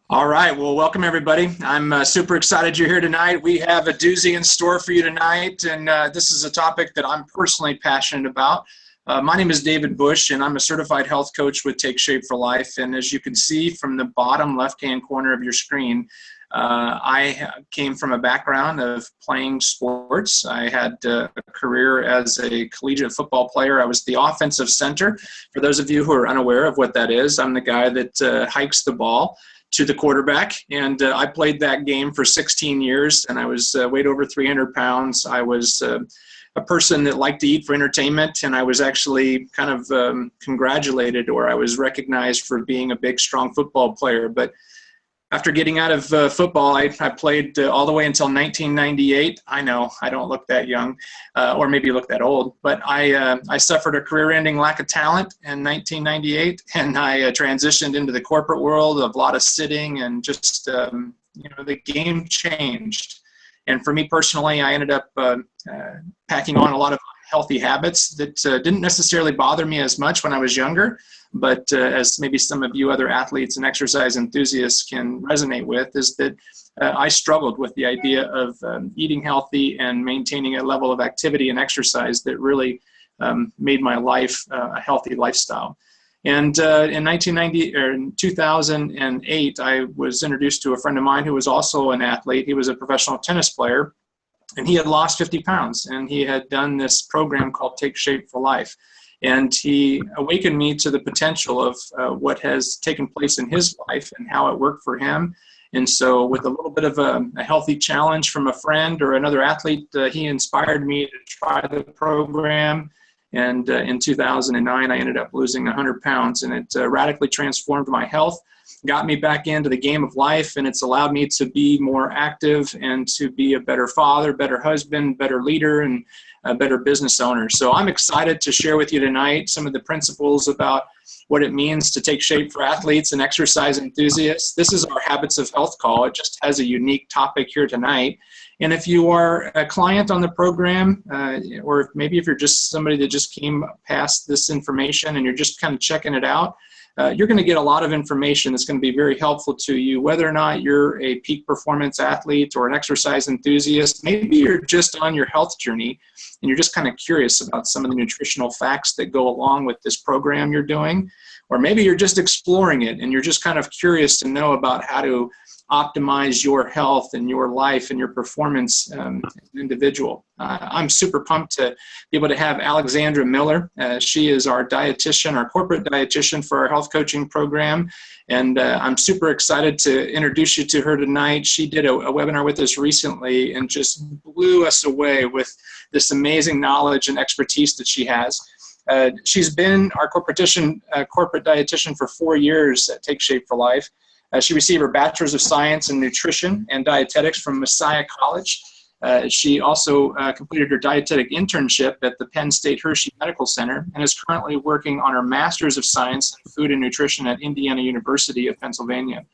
All right, well, welcome everybody. I'm super excited you're here tonight. We have a doozy in store for you tonight, and this is a topic that I'm personally passionate about. My name is David Bush, and I'm a certified health coach with Take Shape for Life. And as you can see from the bottom left-hand corner of your screen, I came from a background of playing sports. I had a career as a collegiate football player. I was the offensive center. For those of you who are unaware of what that is, I'm the guy that hikes the ball to the quarterback, and I played that game for 16 years, and I was weighed over 300 pounds. I was a person that liked to eat for entertainment, and I was actually kind of congratulated, or I was recognized for being a big, strong football player. But after getting out of football, I played all the way until 1998. I know I don't look that young, or maybe look that old, but I suffered a career-ending lack of talent in 1998, and I transitioned into the corporate world of a lot of sitting, and just the game changed. And for me personally, I ended up packing on a lot of healthy habits that didn't necessarily bother me as much when I was younger, but as maybe some of you other athletes and exercise enthusiasts can resonate with, is that I struggled with the idea of eating healthy and maintaining a level of activity and exercise that really made my life a healthy lifestyle. And in 2008, I was introduced to a friend of mine who was also an athlete. He was a professional tennis player, and he had lost 50 pounds, and he had done this program called Take Shape for Life. And he awakened me to the potential of what has taken place in his life and how it worked for him. And so with a little bit of a healthy challenge from a friend or another athlete, he inspired me to try the program. And in 2009, I ended up losing 100 pounds, and it radically transformed my health, got me back into the game of life, and it's allowed me to be more active and to be a better father, better husband, better leader, and a better business owner. So I'm excited to share with you tonight some of the principles about what it means to take shape for athletes and exercise enthusiasts. This is our Habits of Health call. It just has a unique topic here tonight. And if you are a client on the program, or maybe if you're just somebody that just came past this information and you're just kind of checking it out, you're going to get a lot of information that's going to be very helpful to you, whether or not you're a peak performance athlete or an exercise enthusiast. Maybe you're just on your health journey and you're just kind of curious about some of the nutritional facts that go along with this program you're doing. Or maybe you're just exploring it and you're just kind of curious to know about how to optimize your health and your life and your performance as an individual. I'm super pumped to be able to have Alexandra Miller. She is our dietitian, our corporate dietitian for our health coaching program. And I'm super excited to introduce you to her tonight. She did a webinar with us recently and just blew us away with this amazing knowledge and expertise that she has. She's been our corporate dietitian for 4 years at Take Shape for Life. She received her Bachelor's of Science in Nutrition and Dietetics from Messiah College. She also completed her dietetic internship at the Penn State Hershey Medical Center and is currently working on her Master's of Science in Food and Nutrition at Indiana University of Pennsylvania.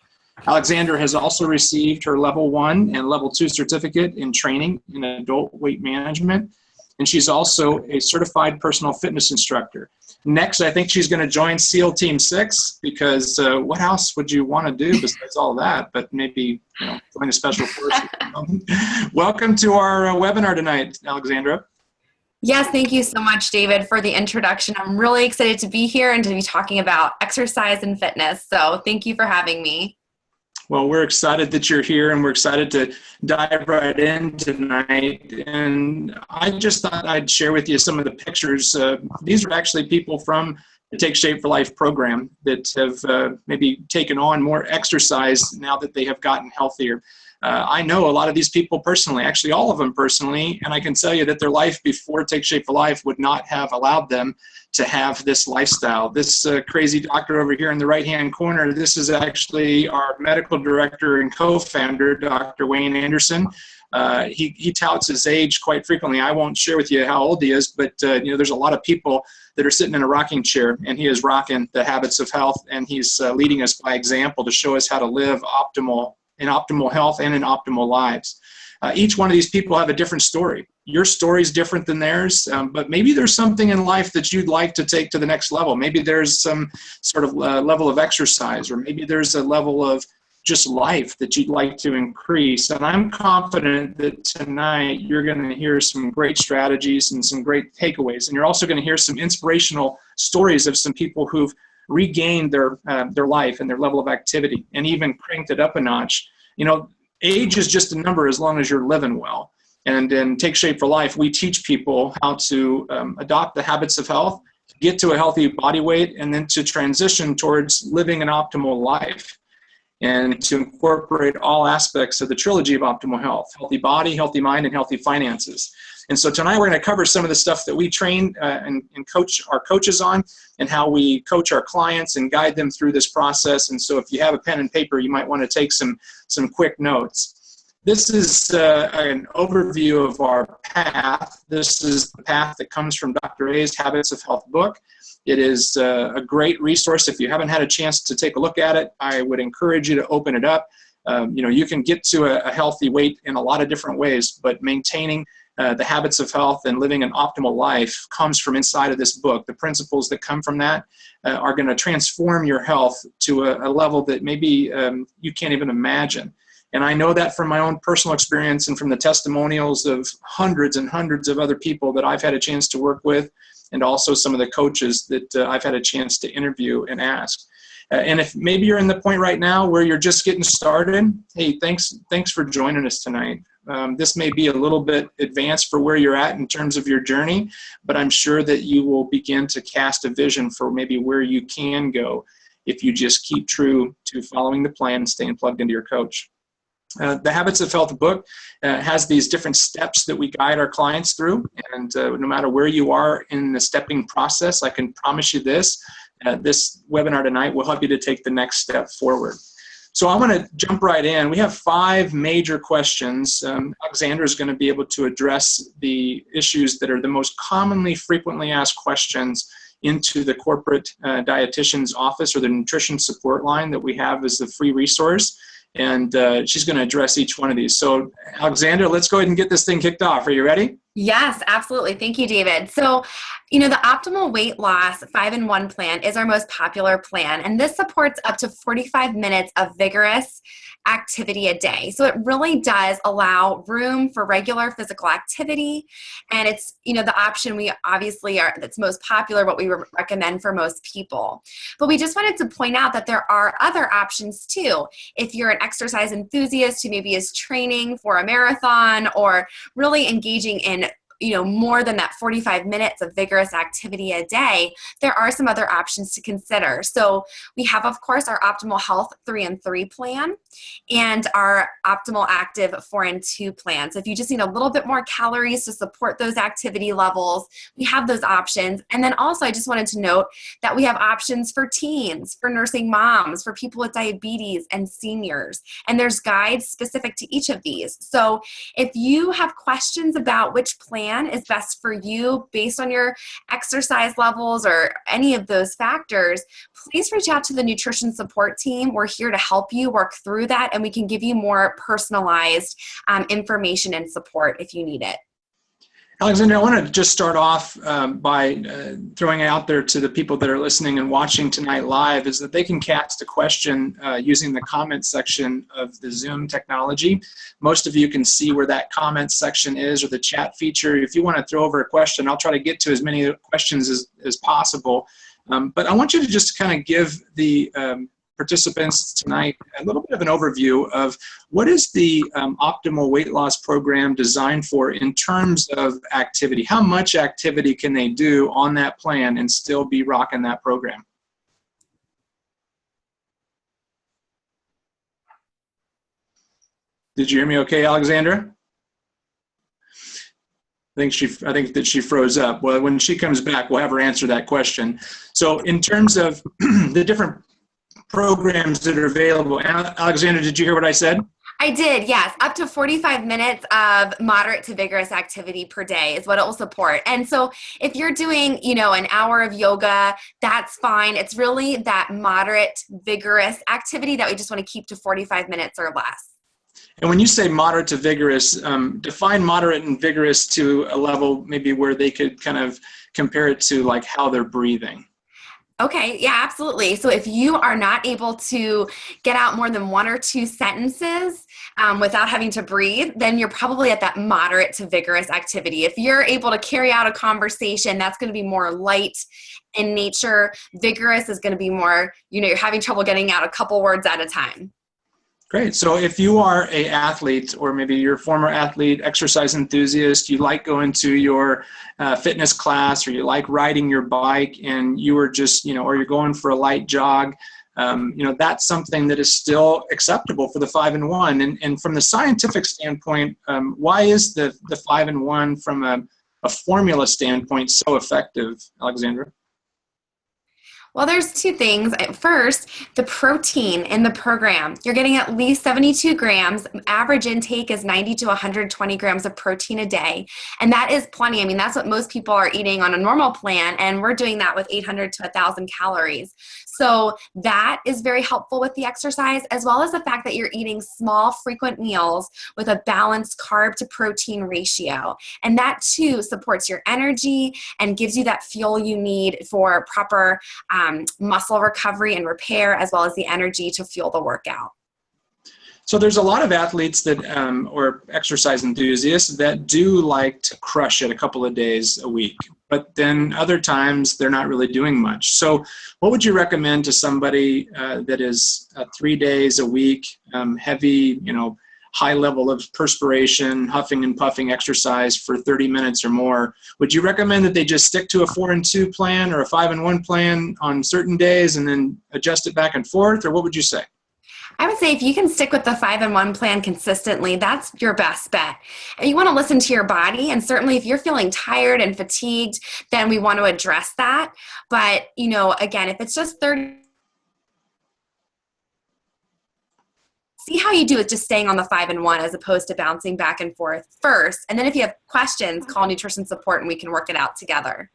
Alexandra has also received her Level 1 and Level 2 certificate in training in adult weight management, and she's also a certified personal fitness instructor. Next, I think she's going to join SEAL Team 6 because what else would you want to do besides all that? But maybe join a special force. Welcome to our webinar tonight, Alexandra. Yes, thank you so much, David, for the introduction. I'm really excited to be here and to be talking about exercise and fitness. So thank you for having me. Well, we're excited that you're here, and we're excited to dive right in tonight. And I just thought I'd share with you some of the pictures. These are actually people from the Take Shape for Life program that have maybe taken on more exercise now that they have gotten healthier. I know a lot of these people personally, actually all of them personally, and I can tell you that their life before Take Shape for Life would not have allowed them to have this lifestyle. This crazy doctor over here in the right-hand corner, this is actually our medical director and co-founder, Dr. Wayne Anderson. He touts his age quite frequently. I won't share with you how old he is, but there's a lot of people that are sitting in a rocking chair, and he is rocking the Habits of Health, and he's leading us by example to show us how to live in optimal health and in optimal lives. Each one of these people have a different story. Your story is different than theirs, but maybe there's something in life that you'd like to take to the next level. Maybe there's some sort of level of exercise, or maybe there's a level of just life that you'd like to increase. And I'm confident that tonight you're going to hear some great strategies and some great takeaways. And you're also going to hear some inspirational stories of some people who've regained their life and their level of activity and even cranked it up a notch. You know, age is just a number as long as you're living well. And in Take Shape for Life, we teach people how to adopt the habits of health, get to a healthy body weight, and then to transition towards living an optimal life, and to incorporate all aspects of the trilogy of optimal health: healthy body, healthy mind, and healthy finances. And so tonight we're going to cover some of the stuff that we train and coach our coaches on, and how we coach our clients and guide them through this process. And so if you have a pen and paper, you might want to take some quick notes. This is an overview of our path. This is the path that comes from Dr. A's Habits of Health book. It is a great resource. If you haven't had a chance to take a look at it, I would encourage you to open it up. You can get to a healthy weight in a lot of different ways, but maintaining the habits of health and living an optimal life comes from inside of this book. The principles that come from that are going to transform your health to a level that maybe you can't even imagine. And I know that from my own personal experience and from the testimonials of hundreds and hundreds of other people that I've had a chance to work with, and also some of the coaches that I've had a chance to interview and ask. And if maybe you're in the point right now where you're just getting started, hey, thanks for joining us tonight. This may be a little bit advanced for where you're at in terms of your journey, but I'm sure that you will begin to cast a vision for maybe where you can go if you just keep true to following the plan and staying plugged into your coach. The Habits of Health book has these different steps that we guide our clients through. And no matter where you are in the stepping process, I can promise you this, this webinar tonight will help you to take the next step forward. So I want to jump right in. We have 5 major questions. Alexander is going to be able to address the issues that are the most commonly frequently asked questions into the corporate dietitian's office, or the nutrition support line that we have as the free resource. And she's going to address each one of these. So Alexander, let's go ahead and get this thing kicked off. Are you ready? Yes, absolutely. Thank you, David. So, the Optimal Weight Loss 5-in-1 plan is our most popular plan, and this supports up to 45 minutes of vigorous activity a day. So it really does allow room for regular physical activity, and it's, the option we obviously are that's most popular, what we recommend for most people. But we just wanted to point out that there are other options too. If you're an exercise enthusiast who maybe is training for a marathon or really engaging in more than that 45 minutes of vigorous activity a day, there are some other options to consider. So we have, of course, our Optimal Health 3-in-3 plan and our Optimal Active 4-in-2 plan. So if you just need a little bit more calories to support those activity levels, we have those options. And then also, I just wanted to note that we have options for teens, for nursing moms, for people with diabetes, and seniors. And there's guides specific to each of these. So if you have questions about which plan is best for you based on your exercise levels or any of those factors, please reach out to the nutrition support team. We're here to help you work through that, and we can give you more personalized information and support if you need it. Alexander, I want to just start off by throwing out there to the people that are listening and watching tonight live is that they can cast a question using the comment section of the Zoom technology. Most of you can see where that comment section is, or the chat feature. If you want to throw over a question, I'll try to get to as many questions as possible. But I want you to just kind of give the participants tonight a little bit of an overview of what is the optimal weight loss program designed for in terms of activity. How much activity can they do on that plan and still be rocking that program? Did you hear me okay, Alexander? I think that she froze up. Well, when she comes back, we'll have her answer that question. So in terms of the different programs that are available. Alexander, did you hear what I said? I did, yes. Up to 45 minutes of moderate to vigorous activity per day is what it will support. And so if you're doing, an hour of yoga, that's fine. It's really that moderate, vigorous activity that we just want to keep to 45 minutes or less. And when you say moderate to vigorous, define moderate and vigorous to a level maybe where they could kind of compare it to like how they're breathing. Okay, yeah, absolutely. So if you are not able to get out more than 1 or 2 sentences without having to breathe, then you're probably at that moderate to vigorous activity. If you're able to carry out a conversation, that's going to be more light in nature. Vigorous is going to be more, you're having trouble getting out a couple words at a time. Great. So if you are an athlete, or maybe you're a former athlete, exercise enthusiast, you like going to your fitness class, or you like riding your bike, and you were just, or you're going for a light jog, that's something that is still acceptable for the 5-in-1. And from the scientific standpoint, why is the 5-in-1 from a formula standpoint so effective, Alexandra? Well, there's 2 things. First, the protein in the program. You're getting at least 72 grams. Average intake is 90 to 120 grams of protein a day. And that is plenty. I mean, that's what most people are eating on a normal plan. And we're doing that with 800 to 1,000 calories. So that is very helpful with the exercise, as well as the fact that you're eating small, frequent meals with a balanced carb to protein ratio. And that too supports your energy and gives you that fuel you need for proper muscle recovery and repair, as well as the energy to fuel the workout. So there's a lot of athletes that, or exercise enthusiasts that do like to crush it a couple of days a week, but then other times they're not really doing much. So what would you recommend to somebody that is 3 days a week, heavy, high level of perspiration, huffing and puffing exercise for 30 minutes or more? Would you recommend that they just stick to a 4-in-2 plan or a 5-in-1 plan on certain days and then adjust it back and forth? Or what would you say? I would say if you can stick with the 5-in-1 plan consistently, that's your best bet. And you want to listen to your body. And certainly if you're feeling tired and fatigued, then we want to address that. But, again, if it's just 30, see how you do with just staying on the 5-in-1 as opposed to bouncing back and forth first. And then if you have questions, call nutrition support and we can work it out together.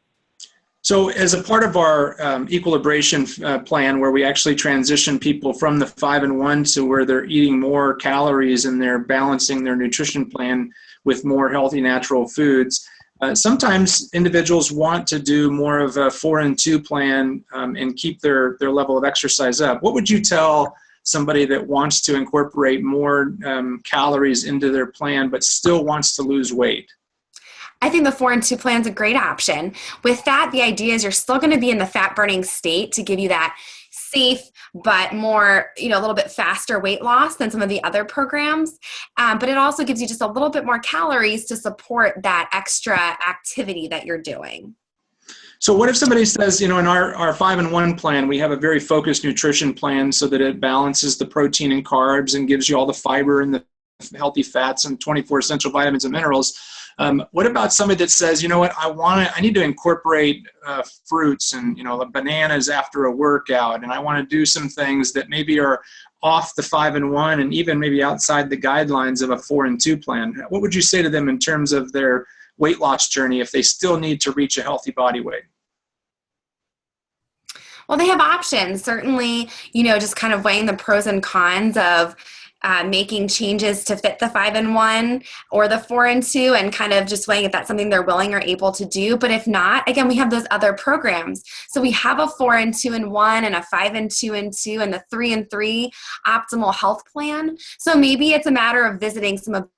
So as a part of our equilibration plan, where we actually transition people from the 5-in-1 to where they're eating more calories and they're balancing their nutrition plan with more healthy natural foods, sometimes individuals want to do more of a 4-in-2 plan and keep their level of exercise up. What would you tell somebody that wants to incorporate more calories into their plan but still wants to lose weight? I think the 4-in-2 plan is a great option. With that, the idea is you're still going to be in the fat burning state to give you that safe but more, a little bit faster weight loss than some of the other programs. But it also gives you just a little bit more calories to support that extra activity that you're doing. So what if somebody says, in our 5-in-1 plan, we have a very focused nutrition plan so that it balances the protein and carbs and gives you all the fiber and the healthy fats and 24 essential vitamins and minerals. What about somebody that says, I need to incorporate fruits and, bananas after a workout, and I want to do some things that maybe are off the 5-in-1 and even maybe outside the guidelines of a 4-in-2 plan? What would you say to them in terms of their weight loss journey if they still need to reach a healthy body weight? Well, they have options. Certainly, just kind of weighing the pros and cons of making changes to fit the 5-in-1 or the 4-in-2 and kind of just weighing if that's something they're willing or able to do. But if not, again, we have those other programs. So we have a 4-in-2-in-1 and a 5-in-2-in-2 and the 3-in-3 optimal health plan. So maybe it's a matter of visiting some of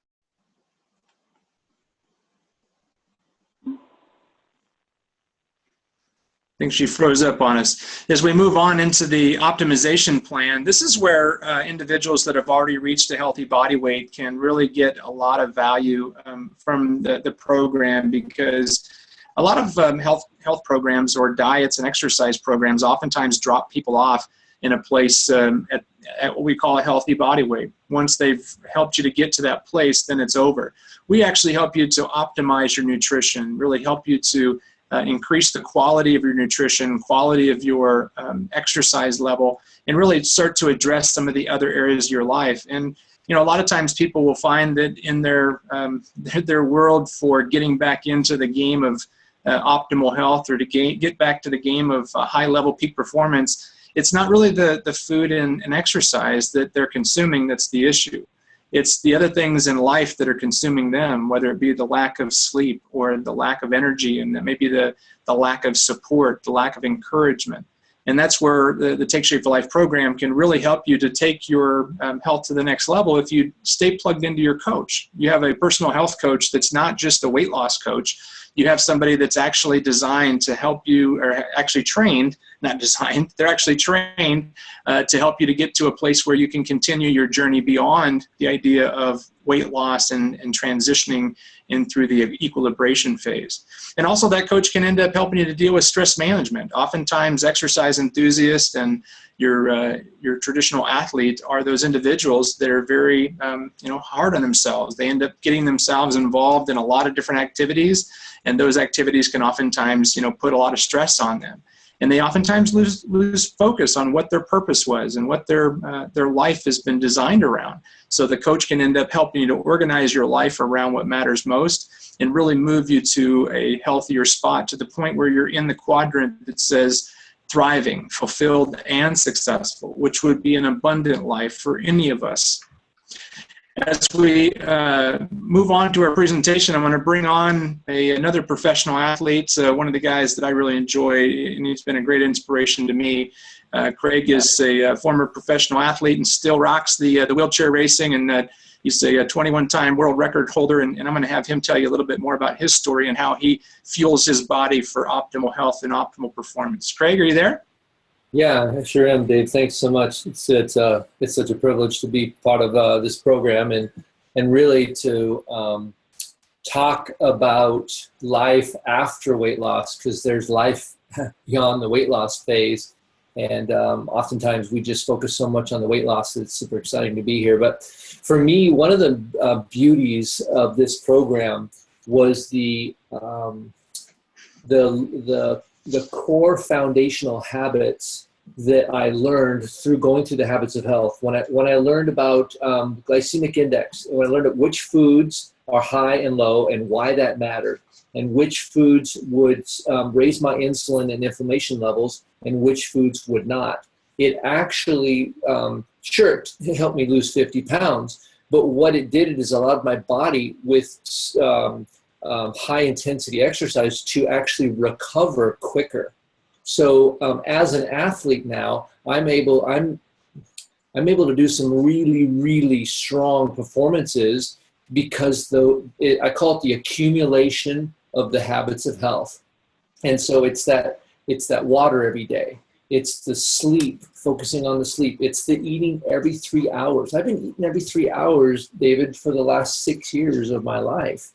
I think she froze up on us. As we move on into the optimization plan, this is where individuals that have already reached a healthy body weight can really get a lot of value from the program, because a lot of health programs or diets and exercise programs oftentimes drop people off in a place at what we call a healthy body weight. Once they've helped you to get to that place, then it's over. We actually help you to optimize your nutrition, really help you to increase the quality of your nutrition, quality of your exercise level, and really start to address some of the other areas of your life. And a lot of times people will find that in their world for getting back into the game of optimal health, or to get back to the game of high-level peak performance, it's not really the food and exercise that they're consuming that's the issue. It's the other things in life that are consuming them, whether it be the lack of sleep or the lack of energy, and maybe the lack of support, the lack of encouragement. And that's where the Take Shape for Life program can really help you to take your health to the next level if you stay plugged into your coach. You have a personal health coach that's not just a weight loss coach. You have somebody that's actually designed to help you, or actually trained, not designed, they're actually trained to help you to get to a place where you can continue your journey beyond the idea of weight loss and transitioning in through the equilibration phase. And also that coach can end up helping you to deal with stress management. Oftentimes exercise enthusiasts and your traditional athlete are those individuals that are very hard on themselves. They end up getting themselves involved in a lot of different activities, and those activities can oftentimes put a lot of stress on them. And they oftentimes lose focus on what their purpose was and what their life has been designed around. So the coach can end up helping you to organize your life around what matters most and really move you to a healthier spot, to the point where you're in the quadrant that says thriving, fulfilled, and successful, which would be an abundant life for any of us. As we move on to our presentation, I'm going to bring on another professional athlete, one of the guys that I really enjoy, and he's been a great inspiration to me. Craig is a former professional athlete and still rocks the wheelchair racing, and he's a 21-time world record holder, and I'm going to have him tell you a little bit more about his story and how he fuels his body for optimal health and optimal performance. Craig, are you there? Yeah, I sure am, Dave. Thanks so much. It's such a privilege to be part of this program and really to talk about life after weight loss, because there's life beyond the weight loss phase. And oftentimes we just focus so much on the weight loss that it's super exciting to be here. But for me, one of the beauties of this program was the core foundational habits that I learned through going through the habits of health. When I learned about glycemic index, when I learned which foods are high and low and why that mattered, and which foods would raise my insulin and inflammation levels and which foods would not, it actually, sure, it helped me lose 50 pounds, but what it did is allowed my body with high intensity exercise to actually recover quicker. So as an athlete now, I'm able to do some really, really strong performances because I call it the accumulation of the habits of health. And so it's that water every day. It's the sleep, focusing on the sleep. It's the eating every 3 hours. I've been eating every 3 hours, David, for the last 6 years of my life.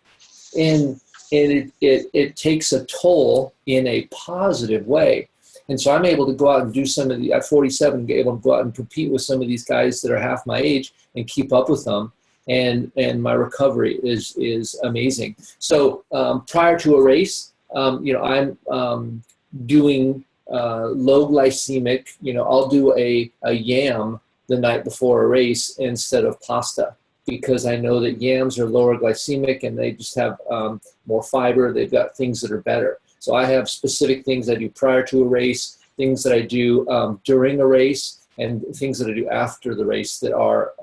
And it takes a toll in a positive way. And so I'm able to go out and do some of the, at 47, able to go out and compete with some of these guys that are half my age and keep up with them. And my recovery is amazing. So prior to a race, I'm doing low glycemic, I'll do a yam the night before a race instead of pasta, because I know that yams are lower glycemic and they just have more fiber. They've got things that are better. So I have specific things I do prior to a race, things that I do during a race, and things that I do after the race that are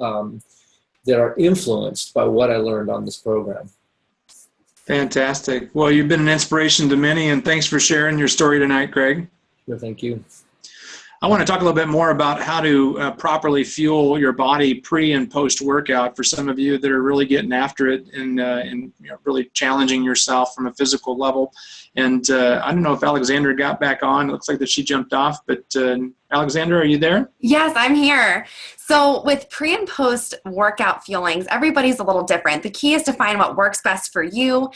influenced by what I learned on this program. Fantastic. Well, you've been an inspiration to many, and thanks for sharing your story tonight, Craig. Sure, thank you. I want to talk a little bit more about how to properly fuel your body pre and post workout for some of you that are really getting after it and really challenging yourself from a physical level. And I don't know if Alexandra got back on. It looks like that she jumped off, but Alexandra, are you there? Yes, I'm here. So with pre and post workout fuelings, everybody's a little different. The key is to find what works best for you.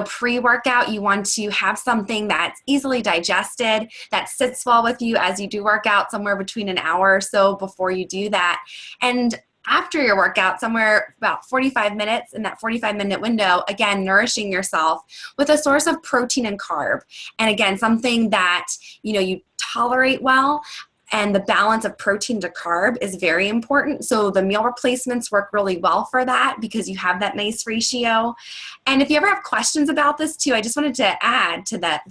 Pre-workout, you want to have something that's easily digested, that sits well with you as you do workout, somewhere between an hour or so before you do that. And after your workout, somewhere about 45 minutes, in that 45-minute window, again, nourishing yourself with a source of protein and carb. And again, something that, you tolerate well. and the balance of protein to carb is very important. So the meal replacements work really well for that because you have that nice ratio. And if you ever have questions about this too, I just wanted to add to that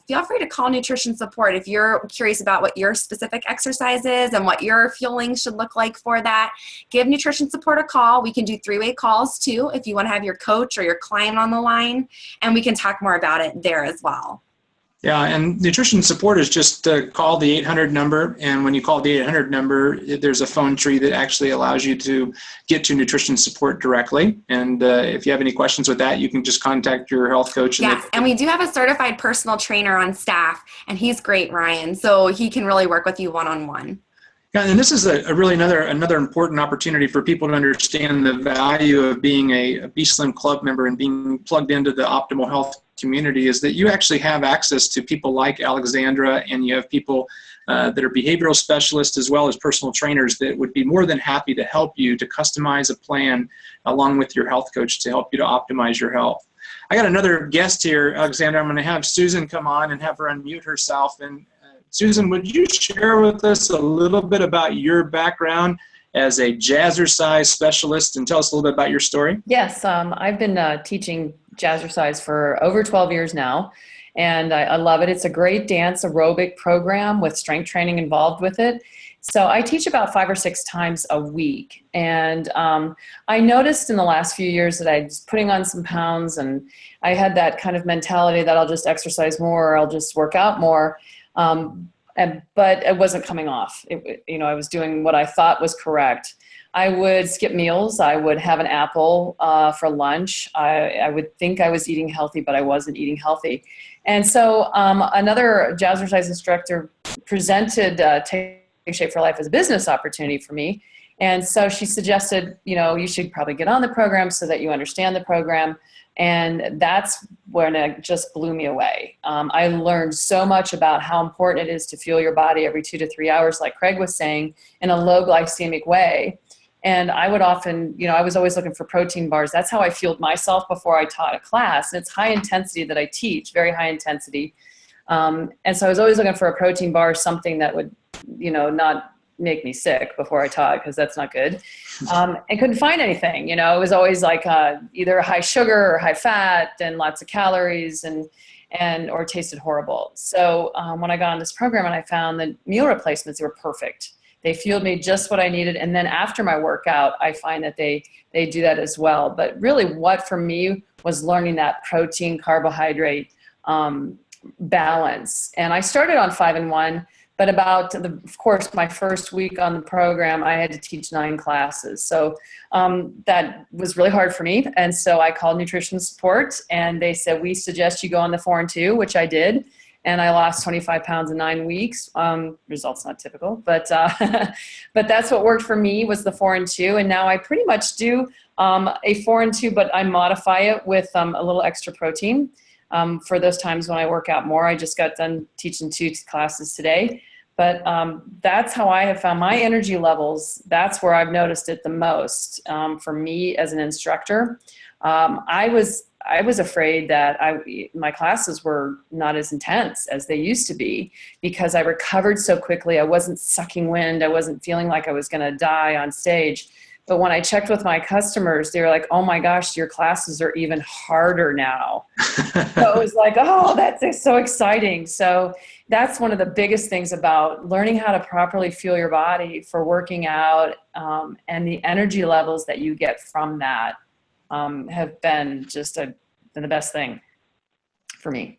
feel free to call nutrition support if you're curious about what your specific exercise is and what your fueling should look like for that. Give nutrition support a call. We can do 3-way calls too if you want to have your coach or your client on the line, and we can talk more about it there as well. Yeah, and nutrition support is just call the 800 number, and when you call the 800 number, there's a phone tree that actually allows you to get to nutrition support directly. And if you have any questions with that, you can just contact your health coach. Yes, and we do have a certified personal trainer on staff, and he's great, Ryan, so he can really work with you one-on-one. Yeah, and this is a really another important opportunity for people to understand the value of being a B-Slim Club member and being plugged into the optimal health community, is that you actually have access to people like Alexandra, and you have people that are behavioral specialists as well as personal trainers that would be more than happy to help you to customize a plan along with your health coach to help you to optimize your health. I got another guest here, Alexandra. I'm going to have Susan come on and have her unmute herself. And Susan, would you share with us a little bit about your background as a jazzercise specialist and tell us a little bit about your story? Yes, I've been teaching jazzercise for over 12 years now, and I love it. It's a great dance aerobic program with strength training involved with it. So I teach about 5 or 6 times a week, and I noticed in the last few years that I was putting on some pounds, and I had that kind of mentality that I'll just exercise more or I'll just work out more. But it wasn't coming off. I was doing what I thought was correct. I would skip meals. I would have an apple for lunch. I would think I was eating healthy, but I wasn't eating healthy. And so another jazzercise instructor presented Take Shape for Life as a business opportunity for me. And so she suggested, you should probably get on the program so that you understand the program. And that's when it just blew me away. I learned so much about how important it is to fuel your body every 2 to 3 hours, like Craig was saying, in a low glycemic way. And I would often, I was always looking for protein bars. That's how I fueled myself before I taught a class. And it's high intensity that I teach, very high intensity. And so I was always looking for a protein bar, something that would, not make me sick before I taught, because that's not good. I couldn't find anything, it was always like either high sugar or high fat and lots of calories or tasted horrible. So when I got on this program and I found that meal replacements were perfect. They fueled me just what I needed. And then after my workout, I find that they do that as well. But really what for me was learning that protein carbohydrate balance. And I started on 5-in-1. But of course, my first week on the program, I had to teach 9 classes. So that was really hard for me. And so I called nutrition support, and they said, we suggest you go on the 4-in-2, which I did. And I lost 25 pounds in 9 weeks. Results not typical, but that's what worked for me was the 4-in-2. And now I pretty much do a 4-in-2, but I modify it with a little extra protein. For those times when I work out more. I just got done teaching 2 classes today. But that's how I have found my energy levels. That's where I've noticed it the most for me as an instructor. I was afraid that my classes were not as intense as they used to be because I recovered so quickly. I wasn't sucking wind. I wasn't feeling like I was going to die on stage. But when I checked with my customers, they were like, oh my gosh, your classes are even harder now. So it was like, oh, that's so exciting. So that's one of the biggest things about learning how to properly fuel your body for working out, and the energy levels that you get from that have been just the best thing for me.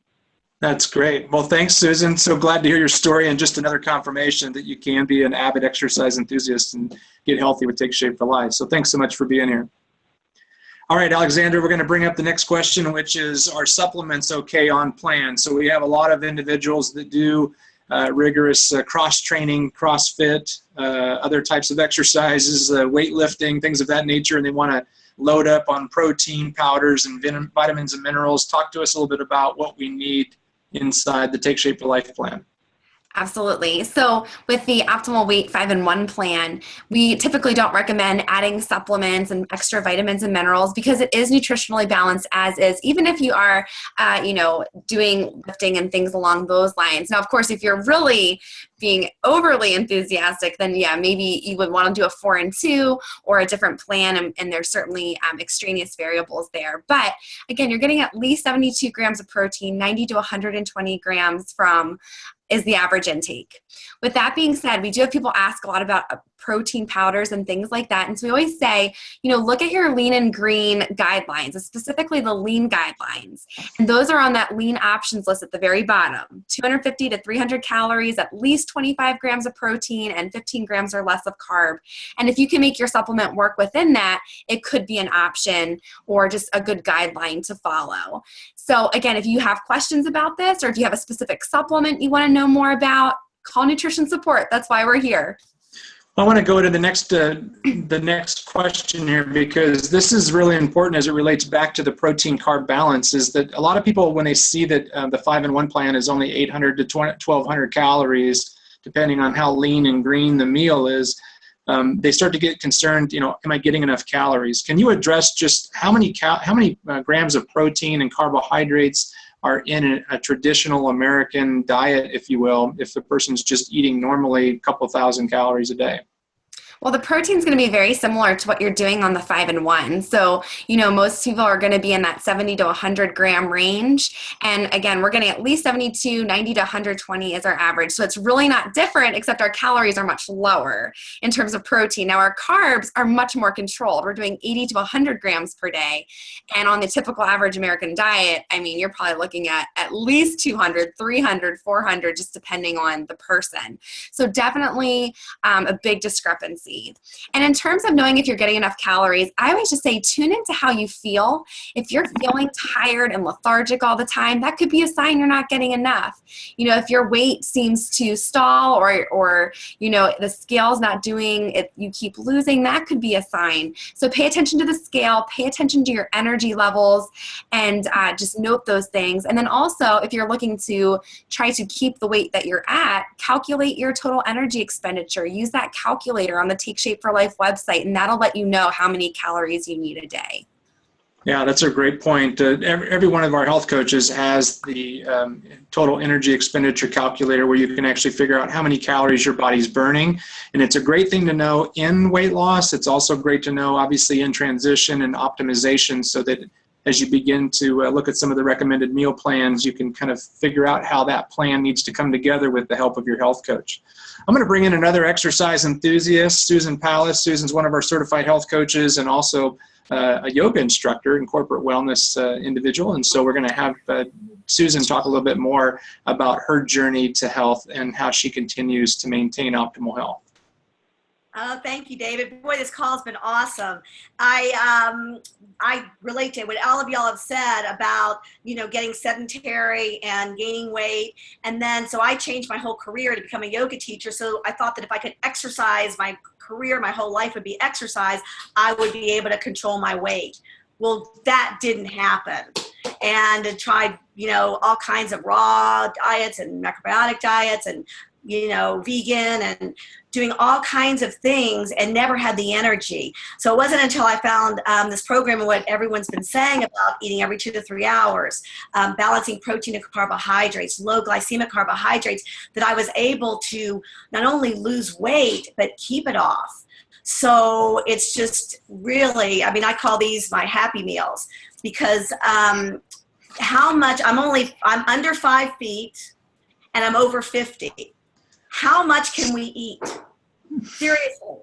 That's great. Well, thanks, Susan. So glad to hear your story, and just another confirmation that you can be an avid exercise enthusiast and get healthy with Take Shape for Life. So thanks so much for being here. All right, Alexander, we're going to bring up the next question, which is, are supplements okay on plan? So we have a lot of individuals that do rigorous cross-training, CrossFit, other types of exercises, weightlifting, things of that nature, and they want to load up on protein powders and vitamins and minerals. Talk to us a little bit about what we need inside the Take Shape for Life plan. Absolutely. So with the Optimal Weight 5-in-1 plan, we typically don't recommend adding supplements and extra vitamins and minerals because it is nutritionally balanced as is, even if you are, doing lifting and things along those lines. Now, of course, if you're really being overly enthusiastic, then yeah, maybe you would want to do a 4-in-2 or a different plan, and there's certainly extraneous variables there. But again, you're getting at least 72 grams of protein, 90 to 120 grams from is the average intake. With that being said, we do have people ask a lot about protein powders and things like that. And so we always say, look at your lean and green guidelines, specifically the lean guidelines. And those are on that lean options list at the very bottom. 250 to 300 calories, at least 25 grams of protein, and 15 grams or less of carb. And if you can make your supplement work within that, it could be an option or just a good guideline to follow. So again, if you have questions about this, or if you have a specific supplement you want to know more about, call nutrition support. That's why we're here. I want to go to the next question here, because this is really important as it relates back to the protein carb balance. Is that a lot of people, when they see that the 5-in-1 plan is only 800 to 1200 calories, depending on how lean and green the meal is, they start to get concerned. Am I getting enough calories? Can you address just how many grams of protein and carbohydrates are in a traditional American diet, if you will, if the person's just eating normally a couple thousand calories a day? Well, the protein is going to be very similar to what you're doing on the 5-in-1. So, most people are going to be in that 70 to 100 gram range. And again, we're getting at least 72, 90 to 120 is our average. So it's really not different, except our calories are much lower in terms of protein. Now, our carbs are much more controlled. We're doing 80 to 100 grams per day. And on the typical average American diet, you're probably looking at least 200, 300, 400, just depending on the person. So definitely a big discrepancy. And in terms of knowing if you're getting enough calories, I always just say tune into how you feel. If you're feeling tired and lethargic all the time, that could be a sign you're not getting enough. If your weight seems to stall or the scale's not doing it, you keep losing, that could be a sign. So pay attention to the scale, pay attention to your energy levels, and just note those things. And then also, if you're looking to try to keep the weight that you're at, calculate your total energy expenditure. Use that calculator on the Take Shape for Life website, and that'll let you know how many calories you need a day. Yeah, that's a great point. Every one of our health coaches has the total energy expenditure calculator, where you can actually figure out how many calories your body's burning. And it's a great thing to know in weight loss. It's also great to know, obviously, in transition and optimization, so that as you begin to look at some of the recommended meal plans, you can kind of figure out how that plan needs to come together with the help of your health coach. I'm going to bring in another exercise enthusiast, Susan Pallas. Susan's one of our certified health coaches and also a yoga instructor and corporate wellness individual. And so we're going to have Susan talk a little bit more about her journey to health and how she continues to maintain optimal health. Oh, thank you, David. Boy, this call has been awesome. I relate to what all of y'all have said about, getting sedentary and gaining weight. And then, so I changed my whole career to become a yoga teacher. So I thought that if I could exercise, my career, my whole life would be exercise, I would be able to control my weight. Well, that didn't happen. And I tried, all kinds of raw diets and macrobiotic diets and, vegan and doing all kinds of things and never had the energy. So it wasn't until I found this program and what everyone's been saying about eating every 2 to 3 hours, balancing protein and carbohydrates, low glycemic carbohydrates, that I was able to not only lose weight, but keep it off. So it's just really, I call these my happy meals, because how much, I'm under 5 feet and I'm over 50. How much can we eat? Seriously.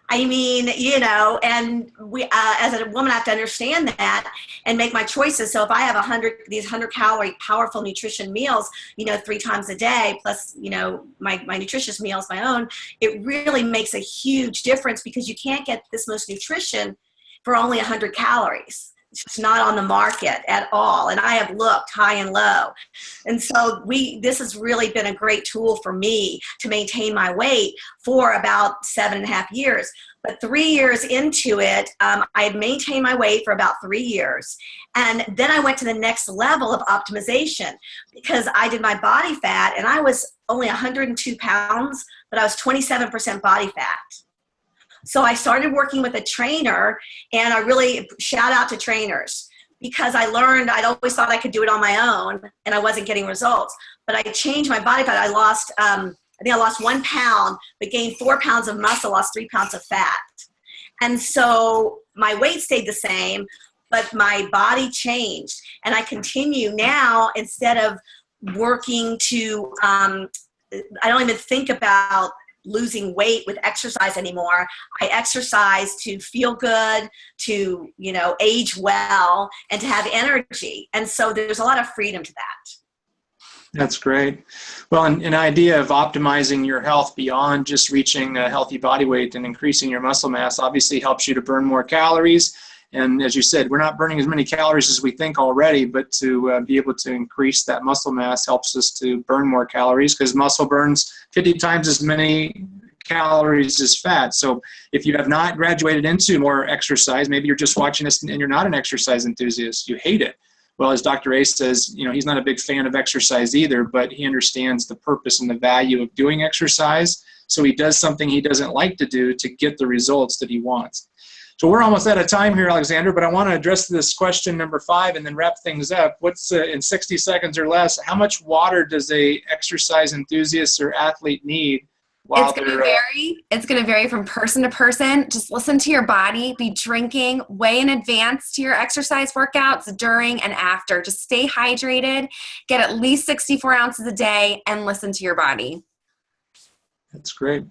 And we, as a woman, I have to understand that and make my choices. So if I have 100 calorie powerful nutrition meals, 3 times a day, plus, my nutritious meals, my own, it really makes a huge difference, because you can't get this much nutrition for only 100 calories. It's just not on the market at all. And I have looked high and low. And so this has really been a great tool for me to maintain my weight for about 7.5 years. But 3 years into it, I had maintained my weight for about 3 years. And then I went to the next level of optimization because I did my body fat, and I was only 102 pounds, but I was 27% body fat. So I started working with a trainer, and I really shout out to trainers because I learned, I'd always thought I could do it on my own and I wasn't getting results, but I changed my body fat. I think I lost 1 pound, but gained 4 pounds of muscle, lost 3 pounds of fat. And so my weight stayed the same, but my body changed. And I continue now, instead of working to, I don't even think about losing weight with exercise anymore. I exercise to feel good, to, age well, and to have energy. And so there's a lot of freedom to that. That's great. Well, an idea of optimizing your health beyond just reaching a healthy body weight and increasing your muscle mass obviously helps you to burn more calories. And as you said, we're not burning as many calories as we think already, but to be able to increase that muscle mass helps us to burn more calories because muscle burns 50 times as many calories as fat. So if you have not graduated into more exercise, maybe you're just watching this and you're not an exercise enthusiast, you hate it. Well, as Dr. A says, he's not a big fan of exercise either, but he understands the purpose and the value of doing exercise. So he does something he doesn't like to do to get the results that he wants. So we're almost out of time here, Alexander, but I want to address this question number 5 and then wrap things up. What's in 60 seconds or less, how much water does a exercise enthusiast or athlete need? It's going to vary from person to person. Just listen to your body, be drinking way in advance to your exercise workouts, during and after. Just stay hydrated, get at least 64 ounces a day, and listen to your body. That's great.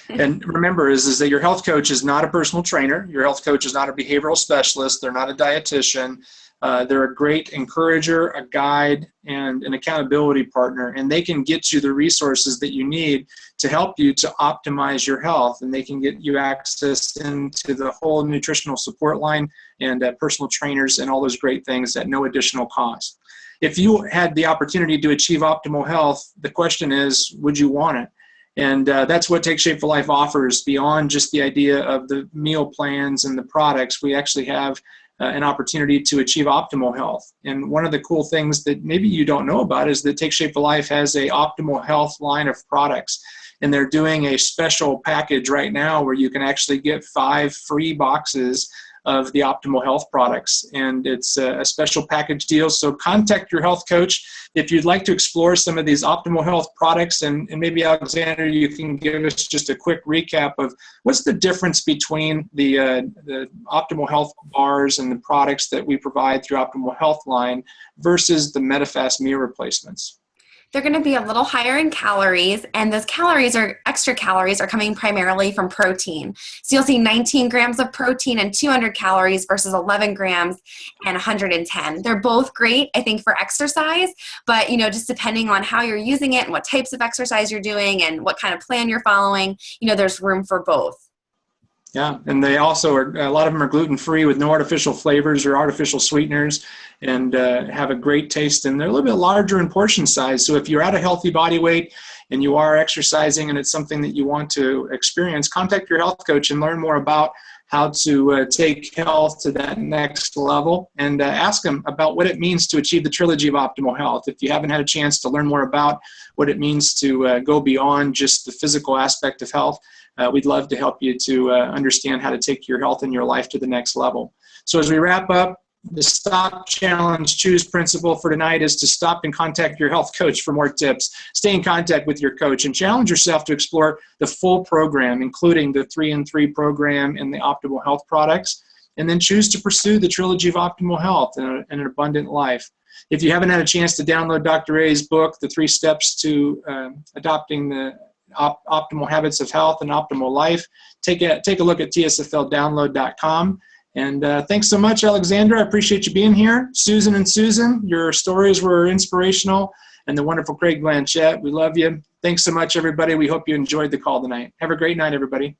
And remember is that your health coach is not a personal trainer. Your health coach is not a behavioral specialist. They're not a dietitian. They're a great encourager, a guide, and an accountability partner. And they can get you the resources that you need to help you to optimize your health. And they can get you access into the whole nutritional support line and personal trainers and all those great things at no additional cost. If you had the opportunity to achieve optimal health, the question is, would you want it? And that's what Take Shape for Life offers. Beyond just the idea of the meal plans and the products, we actually have an opportunity to achieve optimal health. And one of the cool things that maybe you don't know about is that Take Shape for Life has a optimal health line of products. And they're doing a special package right now where you can actually get 5 free boxes of the optimal health products. And it's a special package deal. So contact your health coach if you'd like to explore some of these optimal health products. And maybe, Alexander, you can give us just a quick recap of what's the difference between the optimal health bars and the products that we provide through Optimal Health line versus the MetaFast meal replacements. They're going to be a little higher in calories, and those extra calories are coming primarily from protein. So you'll see 19 grams of protein and 200 calories versus 11 grams and 110. They're both great, I think, for exercise, but just depending on how you're using it and what types of exercise you're doing and what kind of plan you're following, there's room for both. Yeah, and they also are, a lot of them are gluten-free with no artificial flavors or artificial sweeteners, and have a great taste, and they're a little bit larger in portion size. So if you're at a healthy body weight and you are exercising and it's something that you want to experience, contact your health coach and learn more about how to take health to that next level, and ask them about what it means to achieve the Trilogy of Optimal Health. If you haven't had a chance to learn more about what it means to go beyond just the physical aspect of health, we'd love to help you to understand how to take your health and your life to the next level. So as we wrap up, the Stop, Challenge, Choose principle for tonight is to stop and contact your health coach for more tips. Stay in contact with your coach and challenge yourself to explore the full program, including the 3-in-3 program and the optimal health products, and then choose to pursue the Trilogy of Optimal Health and an abundant life. If you haven't had a chance to download Dr. A's book, The 3 Steps to Adopting the Optimal Habits of Health and Optimal Life, take a look at tsfldownload.com. And thanks so much, Alexandra. I appreciate you being here. Susan and Susan, your stories were inspirational. And the wonderful Craig Blanchett, we love you. Thanks so much, everybody. We hope you enjoyed the call tonight. Have a great night, everybody.